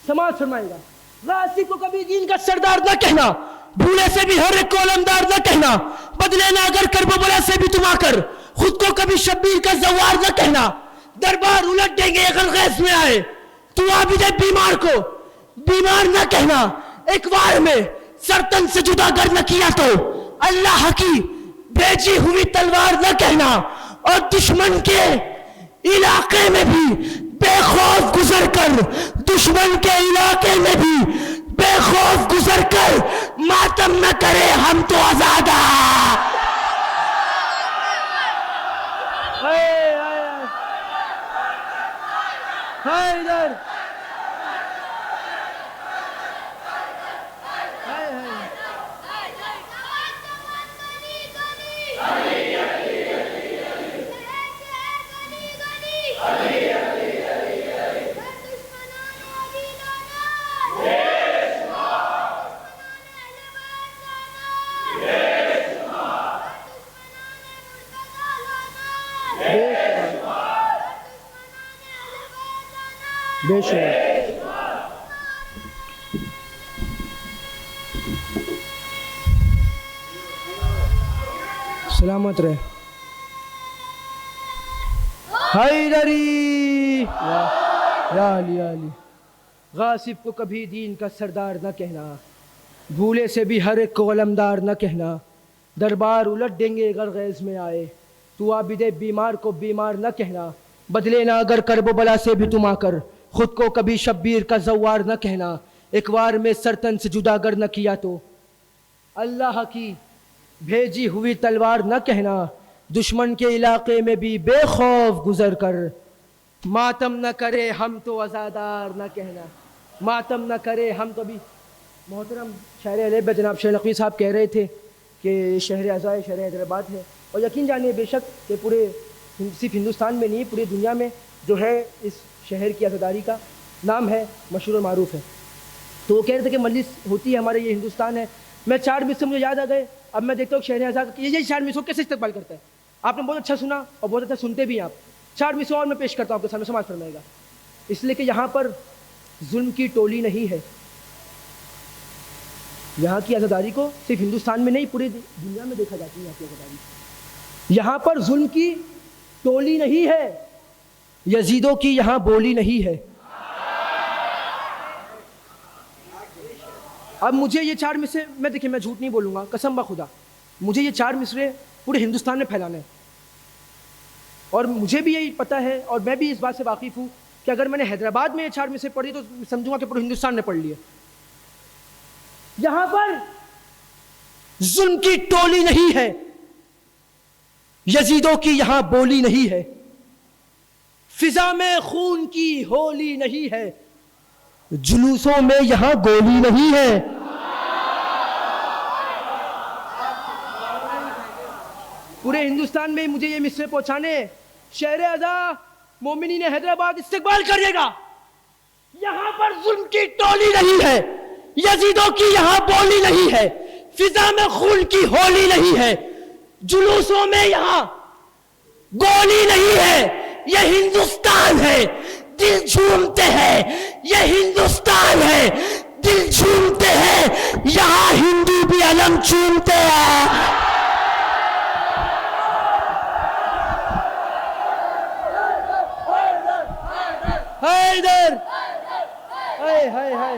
سماعت فرمائے گا. غاصب کو کبھی دین کا سردار نہ کہنا, بھولے سے بھی ہر ایک کو علمدار نہ کہنا. بدلے نہ اگر کرب و بلا سے بھی تم آ کر, خود کو کبھی شبیر کا زوار نہ کہنا. دربار الٹ دیں گے غرغیز میں آئے, تو عابد بیمار کو بیمار نہ کہنا. ایک وار میں سرتن سے جدا گر نہ کیا تو اللہ کی بھیجی ہوئی تلوار نہ کہنا. اور دشمن کے علاقے میں بھی بے خوف گزر کر, دشمن کے علاقے میں بھی بے خوف گزر کر ماتم نہ کرے ہم تو آزادہ. حیدر بے شک. سلامت رہے. حیدری یا علی علی. غاصب کو کبھی دین کا سردار نہ کہنا, بھولے سے بھی ہر ایک کو علمدار نہ کہنا. دربار الٹ دیں گے غرغیز میں آئے, تو عابد بیمار کو بیمار نہ کہنا. بدلے نہ اگر کرب و بلا سے بھی تم آ کر, خود کو کبھی شبیر کا زوار نہ کہنا. ایک وار میں سرتن سے جدا گر نہ کیا تو اللہ کی بھیجی ہوئی تلوار نہ کہنا. دشمن کے علاقے میں بھی بے خوف گزر کر ماتم نہ کرے ہم تو عزادار نہ کہنا. ماتم نہ کرے ہم تو بھی. محترم شہر علیہ جناب شیخ نقوی صاحب کہہ رہے تھے کہ شہر اعظم شہر حیدرآباد ہے, اور یقین جانیے بے شک کہ پورے صرف ہندوستان میں نہیں پوری دنیا میں جو ہے اس شہر کی عزاداری کا نام ہے, مشہور و معروف ہے. تو وہ کہہ رہے تھے کہ مجلس ہوتی ہے ہمارے, یہ ہندوستان ہے. میں 4 مصرے مجھے یاد آ گئے. اب میں دیکھتا ہوں شہر اعظم یہ 4 مصروں کیسے استقبال کرتا ہے. آپ نے بہت اچھا سنا اور بہت اچھا سنتے بھی ہیں آپ. 4 مصرے اور میں پیش کرتا ہوں آپ کے سامنے, سماعت فرمائے گا. اس لیے کہ یہاں پر ظلم کی ٹولی نہیں ہے. یہاں کی عزاداری کو صرف ہندوستان میں نہیں پوری دنیا میں دیکھا جاتی ہے. یہاں کی عزاداری, یہاں پر ظلم کی ٹولی نہیں ہے, یزیدوں کی یہاں بولی نہیں ہے. اب مجھے یہ 4 مصرے, میں دیکھیں میں جھوٹ نہیں بولوں گا قسم بخدا, مجھے یہ 4 مصرے پورے ہندوستان میں پھیلانے ہیں. اور مجھے بھی یہی پتہ ہے اور میں بھی اس بات سے واقف ہوں کہ اگر میں نے حیدرآباد میں یہ 4 مصرے پڑھی تو سمجھوں گا کہ پورے ہندوستان نے پڑھ لیے. یہاں پر ظلم کی ٹولی نہیں ہے, یزیدوں کی یہاں بولی نہیں ہے. فضا میں خون کی ہولی نہیں ہے, جلوسوں میں یہاں گولی نہیں ہے. پورے ہندوستان میں مجھے یہ مصرع پہنچانے, شہر ازاں مومنین حیدرآباد استقبال کریے گا. یہاں پر ظلم کی ٹولی نہیں ہے, یزیدوں کی یہاں بولی نہیں ہے, فضا میں خون کی ہولی نہیں ہے, جلوسوں میں یہاں گولی نہیں ہے. یہ ہندوستان ہے, دل جھومتے ہیں. یہ ہندوستان ہے, دل جھومتے ہیں. یہاں ہندو بھی علم چومتے ہیں. حیدر, ہائے ہائے ہائے,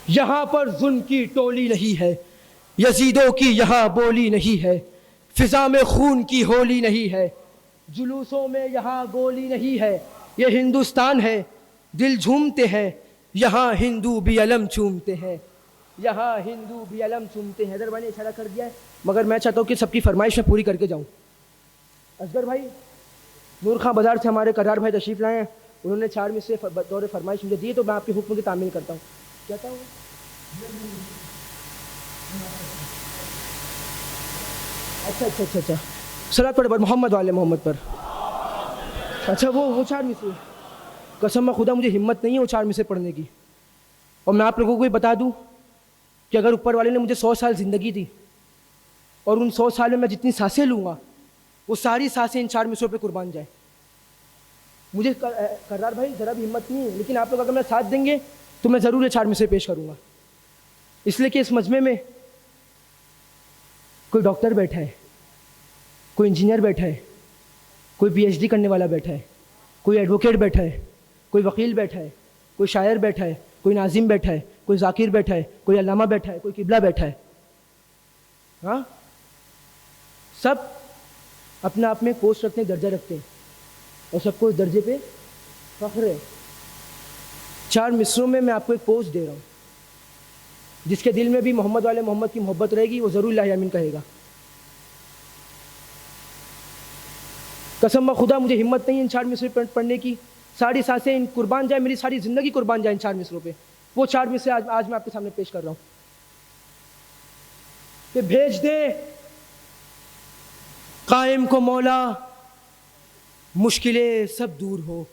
یہاں پر ظلم کی ٹولی نہیں ہے, یزیدوں کی یہاں بولی نہیں ہے, فضا میں خون کی ہولی نہیں ہے, جلوسوں میں یہاں گولی نہیں ہے. یہ ہندوستان ہے, دل جھومتے ہیں. یہاں ہندو بھی علم چومتے ہیں. یہاں ہندو بھی علم چومتے ہیں. حیدر بھائی نے اشارہ کر دیا ہے, مگر میں چاہتا ہوں کہ سب کی فرمائش میں پوری کر کے جاؤں. اصغر بھائی نور خان بازار سے ہمارے کرار بھائی تشریف لائے ہیں, انہوں نے 4 مصرے دور فرمائش مجھے دی, تو میں آپ کے حکم کی تعمیل کرتا ہوں. کہتا ہوں اچھا اچھا اچھا اچھا صلوات پڑھے پر محمد والے محمد پر. اچھا وہ 4 مصرے, قسم خدا مجھے ہمت نہیں ہے وہ 4 مصرے پڑھنے کی. اور میں آپ لوگوں کو بھی بتا دوں کہ اگر اوپر والے نے مجھے 100 سال زندگی دی, اور ان 100 سال میں جتنی سانسیں لوں گا وہ ساری سانسیں ان 4 مصروں پہ قربان جائیں. مجھے کرار بھائی ذرا بھی ہمت نہیں ہے, لیکن آپ لوگ اگر میرا ساتھ دیں گے تو میں ضرور یہ 4 مصرے پیش کروں گا. اس لیے کہ اس مجمع میں کوئی ڈاکٹر بیٹھا ہے, کوئی انجینئر بیٹھا ہے, کوئی پی ایچ ڈی کرنے والا بیٹھا ہے, کوئی ایڈوکیٹ بیٹھا ہے, کوئی وکیل بیٹھا ہے, کوئی شاعر بیٹھا ہے, کوئی ناظم بیٹھا ہے, کوئی ذاکر بیٹھا ہے, کوئی علامہ بیٹھا ہے, کوئی قبلہ بیٹھا ہے. ہاں سب اپنے آپ میں پوسٹ رکھتے ہیں, درجہ رکھتے ہیں, اور سب کو اس درجے پہ فخر ہے. 4 مصروں میں میں آپ کو ایک پوسٹ دے رہا ہوں, جس کے دل میں بھی محمد والے محمد کی محبت رہے گی وہ ضرور لا یامین کہے گا. قسم خدا مجھے ہمت نہیں ان 4 مصرے پڑھنے کی. ساری سانسیں ان قربان جائیں, میری ساری زندگی قربان جائے ان 4 مصروں پہ. وہ 4 مصرے آج میں آپ کے سامنے پیش کر رہا ہوں کہ بھیج دے قائم کو مولا, مشکلیں سب دور ہو.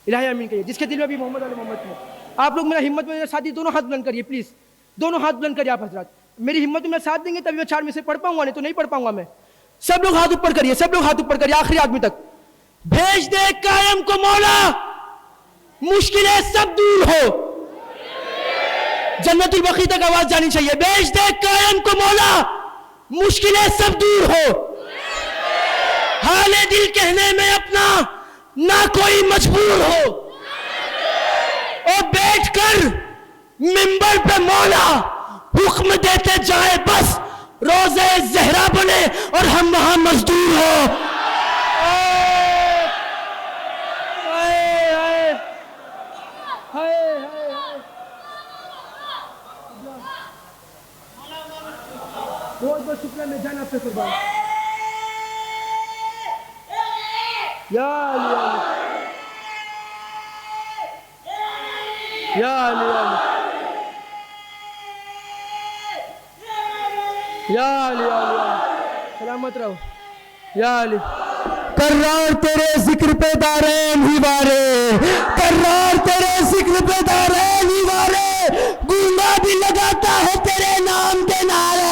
الہی آمین کہیے جس کے دل میں بھی محمد والے محمد ہے. آپ لوگ میرا ہمت میں میرے ساتھی دونوں ہاتھ بلند کریے پلیز, دونوں ہاتھ بلند کریے آپ حضرات. میری ہمت میں ساتھ دیں گے تبھی میں 4 مصرے پڑھ پاؤں گا, نہیں تو نہیں پڑھ پاؤں گا میں. سب لوگ ہاتھ اوپر کریے, سب لوگ ہاتھ اوپر کریے آخری آدمی تک. بھیج دے قائم کو مولا, مشکلیں سب دور ہو. جنت البقیع تک آواز جانی چاہیے. بھیج دے قائم کو مولا, مشکلیں سب دور ہو. حال دل کہنے میں اپنا نہ کوئی مجبور ہو. اور بیٹھ کر منبر پہ مولا حکم دیتے جائے, بس روزے زہرا بنے اور ہم وہاں مزدور ہو. بہت بہت شکریہ, میں جان آپ سے قربان. یا علی یا علی یا علی سلامت رہو. یا علی کرار تیرے ذکر پہ دارین ہی وارے, کرار تیرے ذکر پہ دارین ہی وارے, گونگا بھی لگاتا ہے تیرے نام کے نعرے.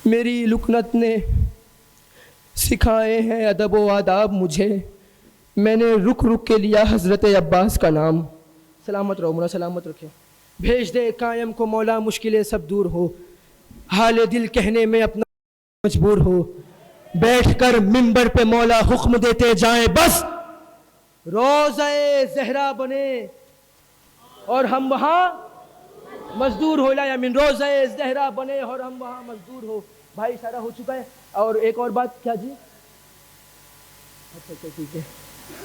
میری لکنت نے سکھائے ہیں ادب و آداب مجھے, میں نے رک رک کے لیا حضرت عباس کا نام. سلامت رہو مولا, سلامت رکھے. بھیج دے قائم کو مولا, مشکلیں سب دور ہو. حال دل کہنے میں اپنا مجبور ہو. بیٹھ کر منبر پہ مولا حکم دیتے جائیں, بس روزے زہرا بنے اور ہم وہاں مزدور ہو لا یا من روزہ زہرا بنے اور ہم وہاں مزدور ہو. بھائی اشارہ ہو چکا ہے. اور ایک اور بات کیا جی؟ اچھا ٹھیک ہے.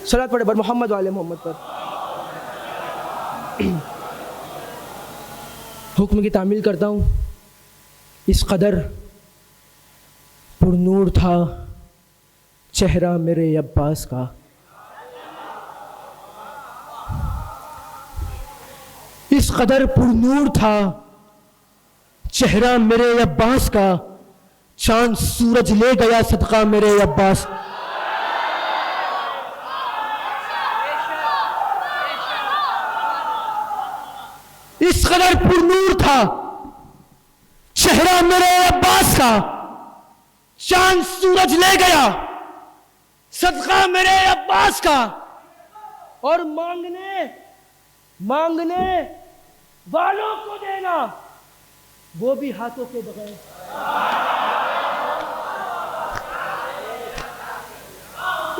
صلوات پڑھے بر محمد والے محمد پر. حکم کی تعمیل کرتا ہوں. اس قدر پر نور تھا چہرہ میرے عباس کا. اس قدر پر نور تھا چہرہ میرے عباس کا, چاند سورج لے گیا صدقہ میرے عباس. اس قدر پر نور تھا چہرہ میرے عباس کا, چاند سورج لے گیا صدقہ میرے عباس کا. اور مانگنے والوں کو دینا, وہ بھی ہاتھوں کے بغیر.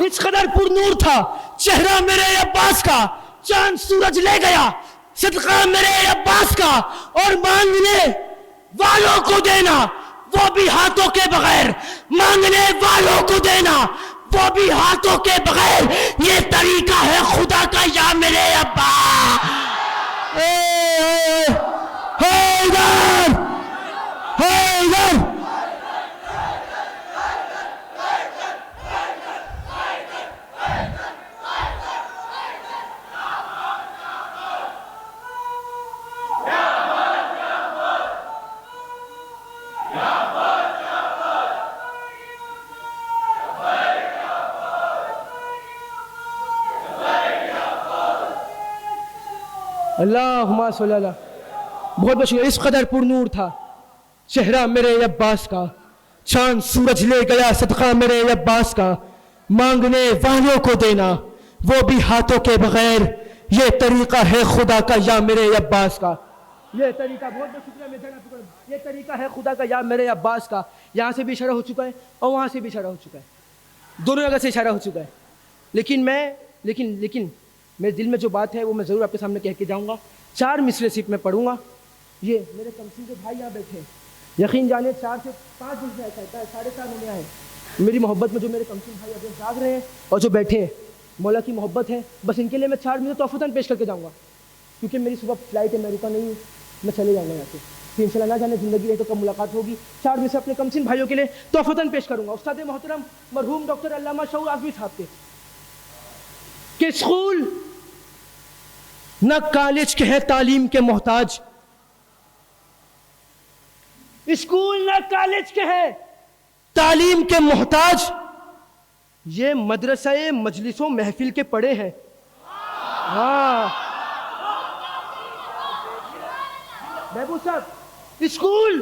اس قدر پر نور تھا چہرہ میرے عباس کا, چاند سورج لے گیا صدقہ میرے عباس کا. اور مانگنے والوں کو دینا وہ بھی ہاتھوں کے بغیر, مانگنے والوں کو دینا وہ بھی ہاتھوں کے بغیر. یہ طریقہ ہے خدا کا یا میرے ابا. اللہم صلی اللہ. بہت بہت شکریہ. اس قدر پر نور تھا چہرہ میرے عباس کا, چاند سورج لے گیا صدقہ میرے عباس کا. مانگنے والوں کو دینا وہ بھی ہاتھوں کے بغیر. یہ طریقہ ہے خدا کا یا میرے عباس کا. یہ طریقہ بہت بہت شکریہ. یہ طریقہ ہے خدا کا یا میرے عباس کا. یہاں سے بھی اشارہ ہو چکا ہے اور وہاں سے بھی اشارہ ہو چکا ہے, دونوں جگہ سے اشارہ ہو چکا ہے. لیکن میرے دل میں جو بات ہے وہ میں ضرور آپ کے سامنے کہہ کے جاؤں گا. 4 مصرے صرف میں پڑھوں گا. یہ میرے کمسین کے بھائی یہاں بیٹھے ہیں, یقین جانے 4 سے 5 دن سے ایسا ہے, 4.5 مہینے آئے. میری محبت میں جو میرے کمسین بھائی ابھی جاگ رہے ہیں اور جو بیٹھے ہیں, مولا کی محبت ہے, بس ان کے لیے میں 4 مصرے تحفتاً پیش کر کے جاؤں گا, کیونکہ میری صبح فلائٹ ہے, میں رکا نہیں ہوں, میں چلے جاؤں گا یہاں سے. پھر انشاءاللہ نہ جانے زندگی ہے تو کب ملاقات ہوگی. 4 مصرے اپنے کمسین بھائیوں کے لیے تحفتاً پیش کروں گا. استاد محترم مرحوم ڈاکٹر علامہ شعور اعظمی صاحب کے کہ اسکول نہ کالج کے ہیں تعلیم کے محتاج. اسکول نہ کالج کے ہیں تعلیم کے محتاج, یہ مدرسہ مجلسوں محفل کے پڑے ہیں. ہاں محبوب صاحب, اسکول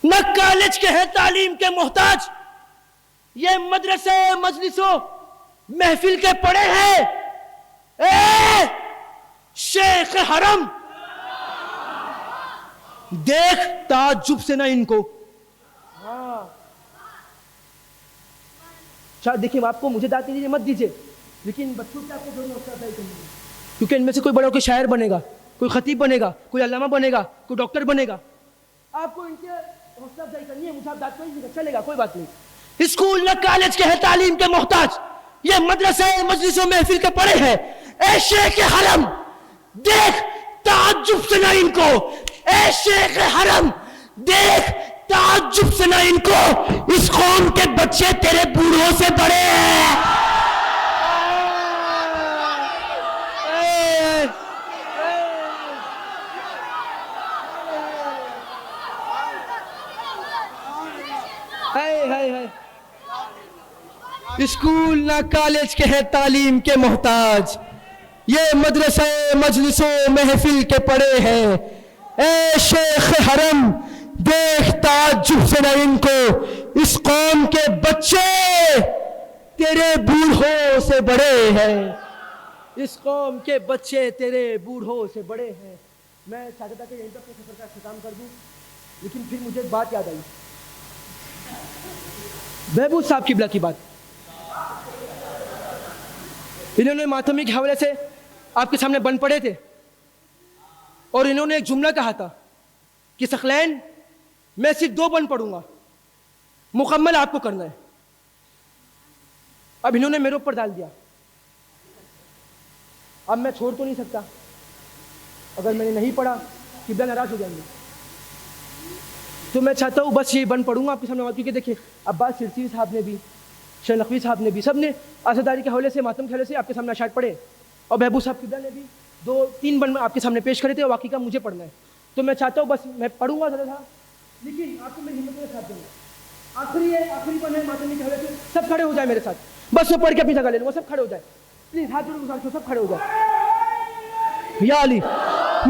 نہ کالج کے ہیں تعلیم کے محتاج, یہ مدرسہ مجلسوں محفل کے پڑے ہیں. اے شیخ حرم دیکھ تعجب سے نہ ان کو. ہاں شاید دیکھیں آپ کو مجھے دعوت دیجیے مت دیجیے, لیکن بچوں سے آپ کو ضرور حوصلہ افزائی کرنی ہے, کیونکہ ان میں سے کوئی بڑا ہو کے شاعر بنے گا, کوئی خطیب بنے گا, کوئی علامہ بنے گا, کوئی ڈاکٹر بنے گا. آپ کو ان کے حوصلہ افزائی کرنی ہے. مجھے آپ دعوت نہیں چلے گا, کوئی بات نہیں. اسکول نہ کالج کے ہیں تعلیم کے محتاج, یہ مدرسہ مجلسوں محفل کے پڑے ہیں. اے شیخ حرم دیکھ تعجب سے نہ ان کو, اے شیخ حرم دیکھ تعجب سے نہ ان کو, اس قوم کے بچے تیرے بوڑھوں سے بڑے ہیں. اسکول نہ کالج کے ہیں تعلیم کے محتاج, یہ مدرسہ مجلسوں محفل کے پڑے ہیں. اے شیخ حرم دیکھ تعجب سے نہ ان کو, اس قوم کے بچے تیرے بوڑھوں سے بڑے ہیں. اس قوم کے بچے تیرے بوڑھوں سے بڑے ہیں. میں چاہتا تھا کہ یہیں پر اپنے سفر کا اختتام کر دوں, لیکن پھر مجھے ایک بات یاد آئی, محبوب صاحب قبلہ کی بات. انہوں نے ماتمی کے حوالے سے آپ کے سامنے بن پڑے تھے اور انہوں نے ایک جملہ کہا تھا کہ ثقلین میں صرف 2 بند پڑھوں گا، مکمل آپ کو کرنا ہے. اب انہوں نے میرے اوپر ڈال دیا. اب میں چھوڑ تو نہیں سکتا، اگر میں نے نہیں پڑھا قبلہ ناراض ہو جائیں گے. تو میں چاہتا ہوں بس یہ بند پڑھوں گا آپ کے سامنے، کیونکہ دیکھیں عباس سرسیوی صاحب نے بھی، شیخ نقوی صاحب نے بھی، سب نے عزاداری کے حوالے سے، ماتم کے حوالے سے آپ کے سامنے اشعار پڑھے، اور بہبود صاحب قبلہ نے بھی 2-3 بند آپ کے سامنے پیش کرے تھے، اور واقعی کا مجھے پڑھنا ہے. تو میں چاہتا ہوں بس میں پڑھوں گا ذرا، لیکن آپ کو میں ہمت کے ساتھ دوں گا. آخری بند ہے ماتم کے حوالے سے، سب کھڑے ہو جائے میرے ساتھ، بس میں پڑھ کے اپنی جگہ لے لوں گا. سب کھڑے ہو جائے پلیز، ہاتھ جوڑ کے ساتھ سب کھڑے ہو جائے. یا علی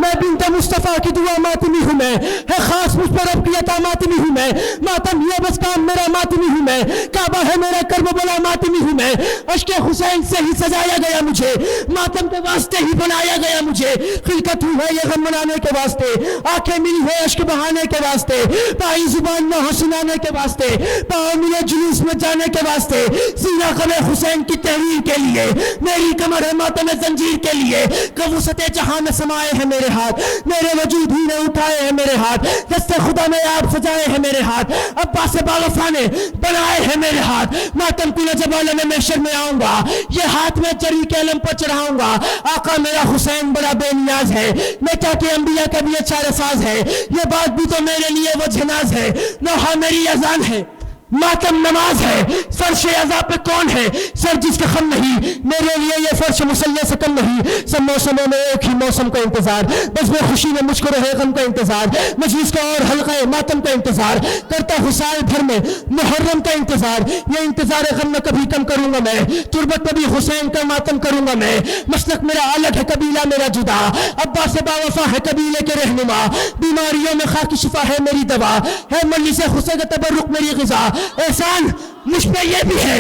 میں بنت مصطفیٰ کی دعا ماتمی ہوں، میں ہے خاص مجھ پر رب کی عطا ماتمی ہوں، میں ماتم یہ بس کام میرا ماتمی ہوں، میں کعبہ ہے میرا کرب بلا ماتمی ہوں، میں اشک حسین سے ہی سجایا گیا مجھے، ماتم کے واسطے ہی بنایا گیا مجھے. خلقت ہوئی ہے یہ غم منانے کے واسطے، آنکھیں ملی ہے اشک بہانے کے واسطے، پائی زبان نہ سنانے کے واسطے، پاؤں ملے جلوس میں جانے کے واسطے، سینہ غم حسین کی تحریر کے لیے، میری کمر ہے ماتم زنجیر کے لیے. کبوست جہاں میں سمائے ہیں میرے ہاتھ، میرے وجود ہی نے اٹھائے ہیں میرے ہاتھ، دست خدا میں آپ سجائے ہیں میرے ہاتھ، عباس باوفا نے بنائے ہیں میرے ہاتھ. ماتم کی جب عالم محشر میں آؤں گا، یہ ہاتھ میں جری کے علم پر چڑھاؤں گا. آقا میرا حسین بڑا بے نیاز ہے، میں کیا کہ انبیاء کا بھی اچھا ساز ہے، یہ بات بھی تو میرے لیے وجہ ناز ہے. نوحہ میری اذان ہے، ماتم نماز ہے، فرش عزا پہ کون ہے سر جس کا خم نہیں، میرے لیے یہ فرش مسلح سے کم نہیں. سب موسموں میں ایک ہی موسم کا انتظار، بس میں خوشی میں مجھ کو رہے غم کا انتظار، مجلس کا اور حلقہ ماتم کا انتظار، کرتا ہوں سال بھر میں محرم کا انتظار. یہ انتظار غم میں کبھی کم کروں گا میں، تربت میں بھی حسین کا ماتم کروں گا میں. مسلک میرا الگ ہے، قبیلہ میرا جدا، عباس باوفا ہے قبیلے کے رہنما، بیماریوں میں خاکی شفا ہے میری دوا، ہے مجلس حسین کا تبرک میری غذا. احسان مجھ پہ یہ بھی ہے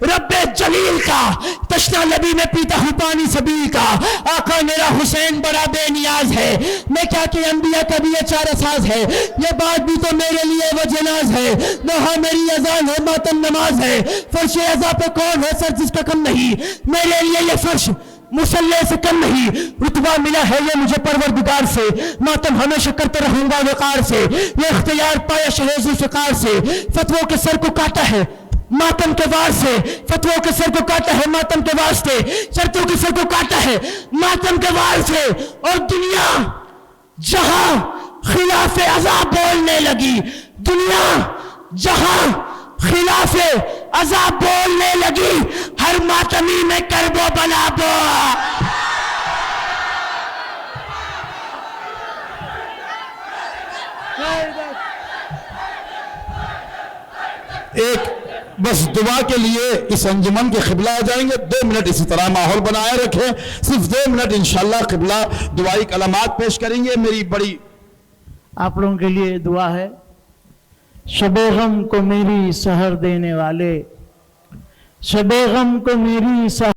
رب جلیل کا، تشنا لبی میں پیتا ہوں پانی سبیل کا. آقا میرا حسین بڑا بے نیاز ہے، میں کیا کہ انبیاء کا بھی چارہ ساز ہے، یہ بات بھی تو میرے لیے وجہ ناز ہے. نوحہ میری اذان ہے، ماتم نماز ہے، فرش عزا پہ کون ہے سر جس کا کم نہیں، میرے لیے یہ فرش مسلح سے کم نہیں. رتبہ ملا ہے یہ مجھے پروردگار سے، ماتم ہمیشہ کرتے رہوں گا وقار سے. یہ اختیار پایا شہ ذوالفقار سے، فتووں کے سر کو کاٹا ہے ماتم کے وار سے، فتووں کے سر کو کاٹا ہے ماتم کے واسطے، شرطوں کے سر کو کاٹا ہے ماتم کے وار سے. اور دنیا جہاں خلاف عذاب بولنے لگی، دنیا جہاں خلاف عذاب بولنے لگی، ہر ماتمی میں کرب و بلا بو. ایک بس دعا کے لیے اس انجمن کے قبلہ آ جائیں گے، 2 منٹ اسی طرح ماحول بنائے رکھیں، صرف 2 منٹ انشاءاللہ قبلہ دعائی کلمات پیش کریں گے. میری بڑی آپ لوگوں کے لیے دعا ہے. شب غم کو میری سحر دینے والے، شب غم کو میری سحر